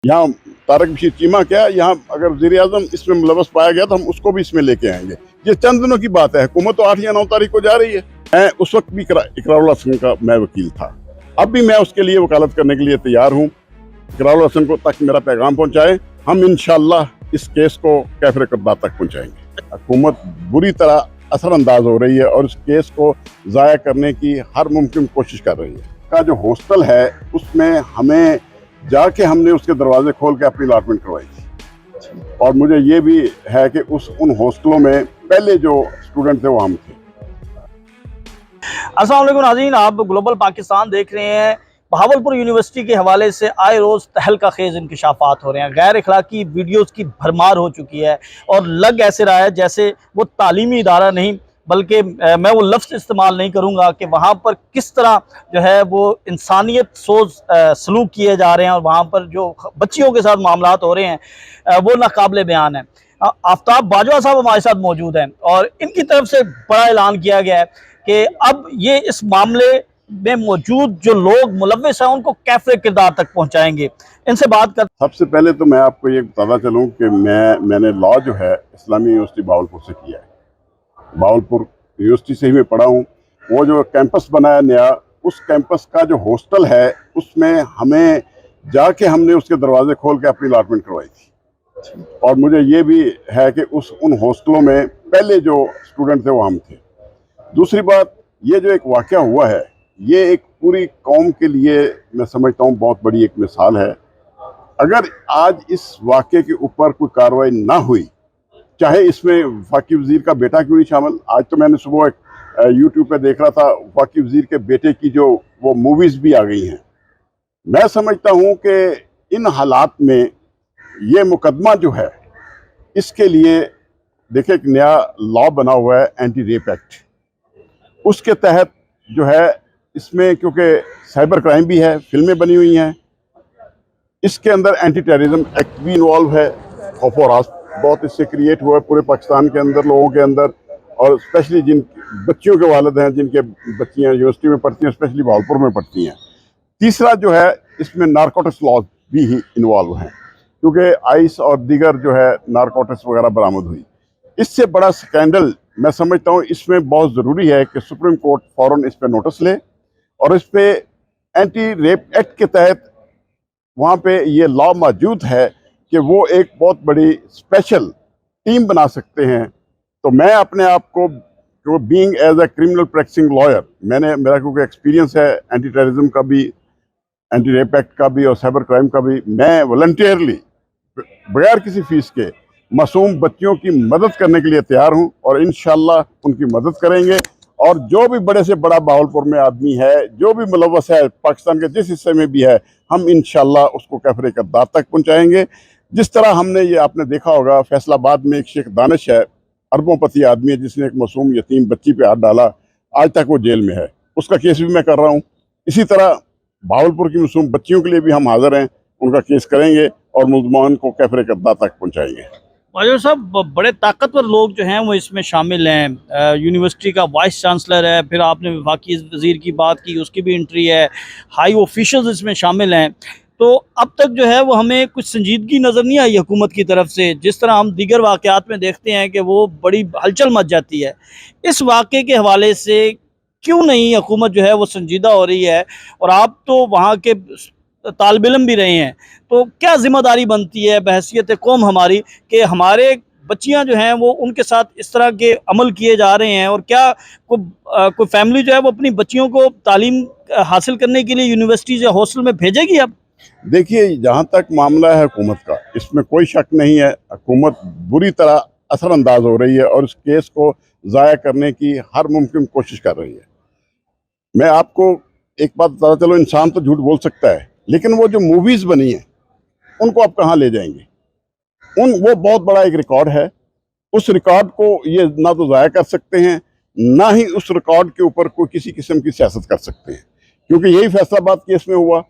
यहाँ तारक बशीर चीमा क्या, यहाँ अगर वज़ीर-ए-आज़म इसमें मुलव्वस पाया गया तो हम उसको भी इसमें लेके आएंगे। ये चंद दिनों की बात है, हुकूमत तो 8 या 9 तारीख को जा रही है। मैं उस वक्त भी इकरारुल हसन का मैं वकील था, अब भी मैं उसके लिए वकालत करने के लिए तैयार हूँ। इकरारुल हसन को तक मेरा पैगाम पहुँचाएं, हम इंशाअल्लाह इस केस को कैफ़रे क़द्दात तक पहुँचाएंगे। हुकूमत बुरी तरह असरअंदाज हो रही है और इस केस को ज़ाया करने की हर मुमकिन कोशिश कर रही है। का जो हॉस्टल है उसमें हमें जाके हमने उसके दरवाजे खोल के अपनी अलॉटमेंट करवाई थी, और मुझे ये भी है कि उन हॉस्टलों में पहले जो स्टूडेंट थे वो हम थे। अस्सलाम वालेकुम नाज़रीन, आप ग्लोबल पाकिस्तान देख रहे हैं। बहावलपुर यूनिवर्सिटी के हवाले से आए रोज़ तहलका खेज़ इंकशाफात हो रहे हैं। गैर अखलाकी वीडियोज़ की भरमार हो चुकी है और लग ऐसे रहा है जैसे वो तालीमी इदारा नहीं, बल्कि मैं वो लफ्ज़ इस्तेमाल नहीं करूँगा कि वहाँ पर किस तरह जो है वो इंसानियत सोज सलूक किए जा रहे हैं और वहाँ पर जो बच्चियों के साथ मामलात हो रहे हैं वो नाकाबिले बयान है। आफ्ताब बाजवा साहब हमारे साथ मौजूद हैं और इनकी तरफ से बड़ा ऐलान किया गया है कि अब ये इस मामले में मौजूद जो लोग मुलव्विस हैं उनको कैफ़रे किरदार तक पहुँचाएंगे। इनसे बात कर सबसे पहले तो मैं आपको ये बताना चलूँ कि मैंने लॉ जो है इस्लामी यूनिवर्सिटी बहावलपुर से किया है। बहावलपुर यूनिवर्सिटी से ही मैं पढ़ा हूँ। वो जो कैंपस बनाया नया, उस कैंपस का जो हॉस्टल है उसमें हमें जाके हमने उसके दरवाजे खोल के अपनी अलॉटमेंट करवाई थी, और मुझे ये भी है कि उन हॉस्टलों में पहले जो स्टूडेंट थे वो हम थे। दूसरी बात, ये जो एक वाक़या हुआ है ये एक पूरी कौम के लिए मैं समझता हूँ बहुत बड़ी एक मिसाल है। अगर आज इस वाक़े के ऊपर कोई कार्रवाई ना हुई, चाहे इसमें वफाकी वज़ीर का बेटा क्यों नहीं शामिल। आज तो मैंने सुबह एक यूट्यूब पे देख रहा था, वफाकी वज़ीर के बेटे की जो वो मूवीज़ भी आ गई हैं। मैं समझता हूँ कि इन हालात में ये मुकदमा जो है इसके लिए देखिए एक नया लॉ बना हुआ है, एंटी रेप एक्ट। उसके तहत जो है इसमें क्योंकि साइबर क्राइम भी है, फिल्में बनी हुई हैं, इसके अंदर एंटी टेररिज्म एक्ट भी इन्वॉल्व है। खौफ और रास बहुत इससे क्रिएट हुआ है पूरे पाकिस्तान के अंदर लोगों के अंदर, और स्पेशली जिन बच्चियों के वालिद हैं, जिनके बच्चियां यूनिवर्सिटी में पढ़ती हैं, स्पेशली बहावलपुर में पढ़ती हैं। तीसरा जो है इसमें नारकोटिक्स लॉज भी इन्वॉल्व हैं, क्योंकि आइस और दीगर जो है नारकोटिक्स वगैरह बरामद हुई। इससे बड़ा स्कैंडल मैं समझता हूँ इसमें बहुत ज़रूरी है कि सुप्रीम कोर्ट फ़ौरन इस पर नोटिस ले और इस पर एंटी रेप एक्ट के तहत वहाँ पे ये लॉ मौजूद है कि वो एक बहुत बड़ी स्पेशल टीम बना सकते हैं। तो मैं अपने आप को being as a criminal practising lawyer, मेरा क्योंकि एक्सपीरियंस है एंटी टेररिज्म का भी, एंटी रेप एक्ट का भी और साइबर क्राइम का भी, मैं वॉलंटियरली बगैर किसी फीस के मासूम बच्चियों की मदद करने के लिए तैयार हूँ, और इंशाल्लाह उनकी मदद करेंगे। और जो भी बड़े से बड़ा बहावलपुर में आदमी है, जो भी मुलव्वस है पाकिस्तान के जिस हिस्से में भी है, हम इंशाल्लाह उसको कैफ़रे क़द्दात तक पहुँचाएंगे। जिस तरह हमने ये आपने देखा होगा फैसलाबाद में एक शेख दानिश है, अरबोंपति आदमी है, जिसने एक मासूम यतीम बच्ची पे हाथ डाला, आज तक वो जेल में है, उसका केस भी मैं कर रहा हूँ। इसी तरह बहावलपुर की मासूम बच्चियों के लिए भी हम हाजिर हैं, उनका केस करेंगे और मुल्ज़मान को कैफ़रे क़द्दात तक पहुँचाएंगे। बाजवा साहब, बड़े ताकतवर लोग जो हैं वो इसमें शामिल हैं। यूनिवर्सिटी का वाइस चांसलर है, फिर आपने वफाकी वज़ीर की बात की, उसकी भी एंट्री है, हाई ऑफिशियल्स इसमें शामिल हैं। तो अब तक जो है वो हमें कुछ संजीदगी नज़र नहीं आई हुकूमत की तरफ से, जिस तरह हम दीगर वाक़यात में देखते हैं कि वो बड़ी हलचल मच जाती है। इस वाक़े के हवाले से क्यों नहीं हुकूमत जो है वो संजीदा हो रही है? और आप तो वहाँ के तालिब इल्म भी रहे हैं, तो क्या ज़िम्मेदारी बनती है बहैसियत कौम हमारी कि हमारे बच्चियां जो हैं वो उनके साथ इस तरह के अमल किए जा रहे हैं? और क्या कोई फैमिली जो है वो अपनी बच्चियों को तालीम हासिल करने के लिए यूनिवर्सिटीज़ या हॉस्टल में भेजेगी अब? देखिए, जहाँ तक मामला है हुकूमत का, इसमें कोई शक नहीं है, हुकूमत बुरी तरह असरअंदाज हो रही है और इस केस को ज़ाया करने की हर मुमकिन कोशिश कर रही है। मैं आपको एक बात बताता चलो, इंसान तो झूठ बोल सकता है, लेकिन वो जो मूवीज़ बनी हैं उनको आप कहाँ ले जाएंगे? वो बहुत बड़ा एक रिकॉर्ड है। उस रिकॉर्ड को ये ना तो ज़ाया कर सकते हैं, ना ही उस रिकॉर्ड के ऊपर कोई किसी किस्म की सियासत कर सकते हैं, क्योंकि यही फैसलाबाद केस में हुआ,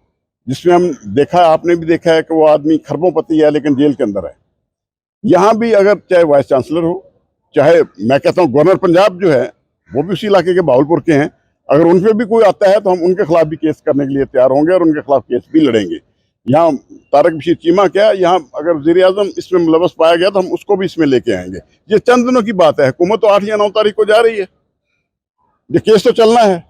जिसमें हम देखा, आपने भी देखा है कि वो आदमी खरबों-पति है लेकिन जेल के अंदर है। यहाँ भी अगर चाहे वाइस चांसलर हो, चाहे मैं कहता हूँ गवर्नर पंजाब जो है वो भी उसी इलाके के बहावलपुर के हैं, अगर उन पर भी कोई आता है तो हम उनके खिलाफ भी केस करने के लिए तैयार होंगे और उनके खिलाफ केस भी लड़ेंगे। यहाँ तारक बशीर चीमा क्या, यहाँ अगर वज़ीर-ए-आज़म इसमें मुलव्वस पाया गया तो हम उसको भी इसमें लेके आएंगे। ये चंद दिनों की बात है, हुकूमत तो 8 या 9 तारीख को जा रही है, ये केस तो चलना है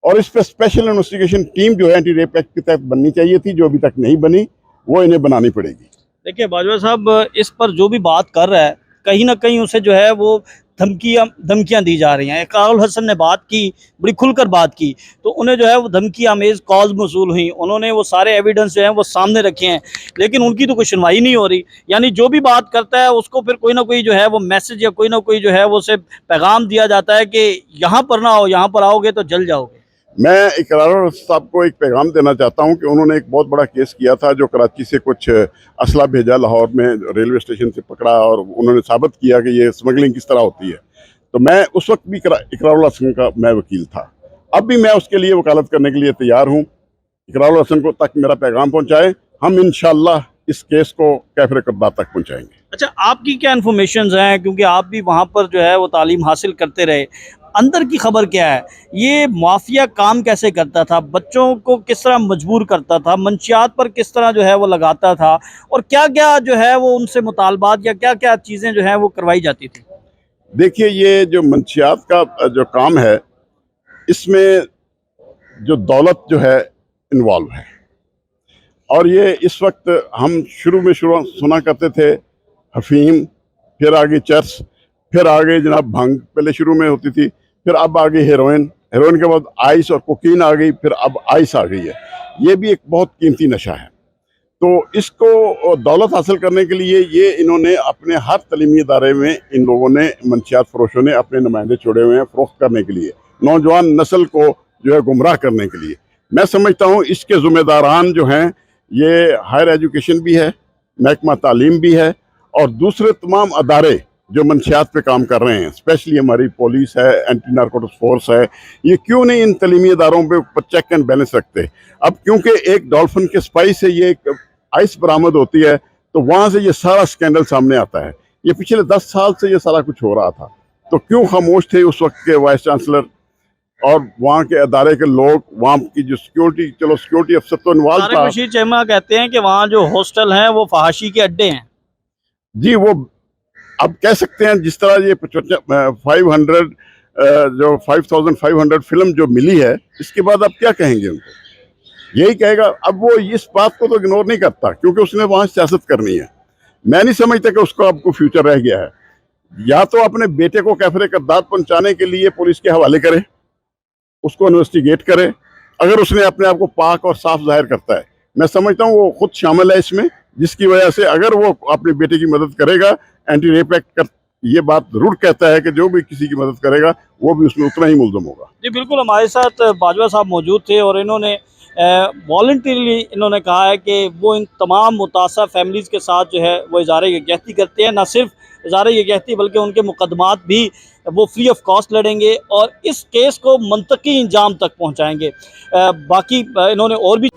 और इस पर स्पेशल इन्वेस्टिगेशन टीम जो है एंटी रेप एक्ट के तहत बननी चाहिए थी, जो अभी तक नहीं बनी, वो इन्हें बनानी पड़ेगी। देखिए बाजवा साहब, इस पर जो भी बात कर रहा है कहीं ना कहीं उसे जो है वो धमकियां दी जा रही हैं। इकरारुल हसन ने बात की, बड़ी खुलकर बात की, तो उन्हें जो है वो धमकी आमेज़ कॉल्स मौसूल हुई, उन्होंने वो सारे एविडेंस जो हैं वो सामने रखे हैं, लेकिन उनकी तो कोई सुनवाई नहीं हो रही। यानी जो भी बात करता है उसको फिर कोई ना कोई जो है वो मैसेज या कोई ना कोई जो है वो उसे पैगाम दिया जाता है कि यहाँ पर ना आओ, यहाँ पर आओगे तो जल जाओगे। मैं इकरारुल साहब को एक पैगाम देना चाहता हूं कि उन्होंने एक बहुत बड़ा केस किया था, जो कराची से कुछ असला भेजा, लाहौर में रेलवे स्टेशन से पकड़ा और उन्होंने साबित किया कि ये स्मगलिंग किस तरह होती है। तो मैं उस वक्त भी इकरारुल हसन का मैं वकील था, अब भी मैं उसके लिए वकालत करने के लिए तैयार हूँ। इकरारुल हसन को तक मेरा पैगाम पहुँचाएँ, हम इंशाअल्लाह इस केस को कैफिर किरदार तक पहुँचाएँगे। अच्छा, आपकी क्या इन्फॉर्मेशन हैं, क्योंकि आप भी वहाँ पर जो है वो तालीम हासिल करते रहे, अंदर की खबर क्या है? ये माफिया काम कैसे करता था, बच्चों को किस तरह मजबूर करता था, मंशियात पर किस तरह जो है वो लगाता था, और क्या क्या जो है वो उनसे मुतालबात या क्या क्या चीज़ें जो है वो करवाई जाती थी? देखिए, ये जो मंशियात का जो काम है, इसमें जो दौलत जो है इन्वॉल्व है, और ये इस वक्त हम शुरू में सुना करते थे अफीम, फिर आगे चर्स, फिर आगे जनाब भंग पहले शुरू में होती थी, फिर अब आ गई हेरोइन, हेरोइन के बाद आइस और कोकीन आ गई, फिर अब आइस आ गई है। ये भी एक बहुत कीमती नशा है। तो इसको दौलत हासिल करने के लिए ये इन्होंने अपने हर तलीमी इदारे में इन लोगों ने, मंशियात फरोशों ने अपने नुमाइंदे छोड़े हुए हैं फ़रोख्त करने के लिए, नौजवान नस्ल को जो है गुमराह करने के लिए। मैं समझता हूँ इसके ज़िम्मेदारान जो हैं ये हायर एजुकेशन भी है, महकमा तालीम भी है, और दूसरे तमाम अदारे जो मंशियात पे काम कर रहे हैं, स्पेशली हमारी पुलिस है, एंटी नारकोटिक्स फोर्स है। ये क्यों नहीं इन तलीमी इदारों पे ऊपर चेक एंड बैलेंस रखते? अब क्योंकि एक डॉल्फिन के स्पाइस से ये एक आइस बरामद होती है, तो वहाँ से ये सारा स्कैंडल सामने आता है। ये पिछले 10 साल से ये सारा कुछ हो रहा था, तो क्यों खामोश थे उस वक्त के वाइस चांसलर और वहाँ के अदारे के लोग, वहाँ की जो सिक्योरिटी, चलो सिक्योरिटी अफसर तो इन्वॉल्व तारिक था। बशीर चीमा कहते हैं कि वहाँ जो हॉस्टल हैं वो फहाशी के अड्डे हैं। जी, वो अब कह सकते हैं, जिस तरह ये 500 जो 5500 फिल्म जो मिली है, इसके बाद अब क्या कहेंगे उनको? यही कहेगा। अब वो इस बात को तो इग्नोर नहीं करता, क्योंकि उसने वहाँ सियासत करनी है। मैं नहीं समझता कि उसको अब कोई फ्यूचर रह गया है। या तो अपने बेटे को कैफरे किरदार पहुंचाने के लिए पुलिस के हवाले करे, उसको इन्वेस्टिगेट करे, अगर उसने अपने आप को पाक और साफ जाहिर करता है। मैं समझता हूँ वो खुद शामिल है इसमें, जिसकी वजह से अगर वो अपने बेटे की मदद करेगा, एंटी रेप एक्ट कर ये बात जरूर कहता है कि जो भी किसी की मदद करेगा वो भी उसमें उतना ही मुल्ज़म होगा। जी बिल्कुल, हमारे साथ बाजवा साहब मौजूद थे और इन्होंने वॉलंटरीली इन्होंने कहा है कि वो इन तमाम मुतासर फैमिलीज़ के साथ जो है वो इज़हार यकजहती करते हैं। ना सिर्फ इज़हार यकजहती बल्कि उनके मुकदमात भी वो फ्री ऑफ कॉस्ट लड़ेंगे और इस केस को मंतकी इंजाम तक पहुँचाएँगे। बाकी इन्होंने और भी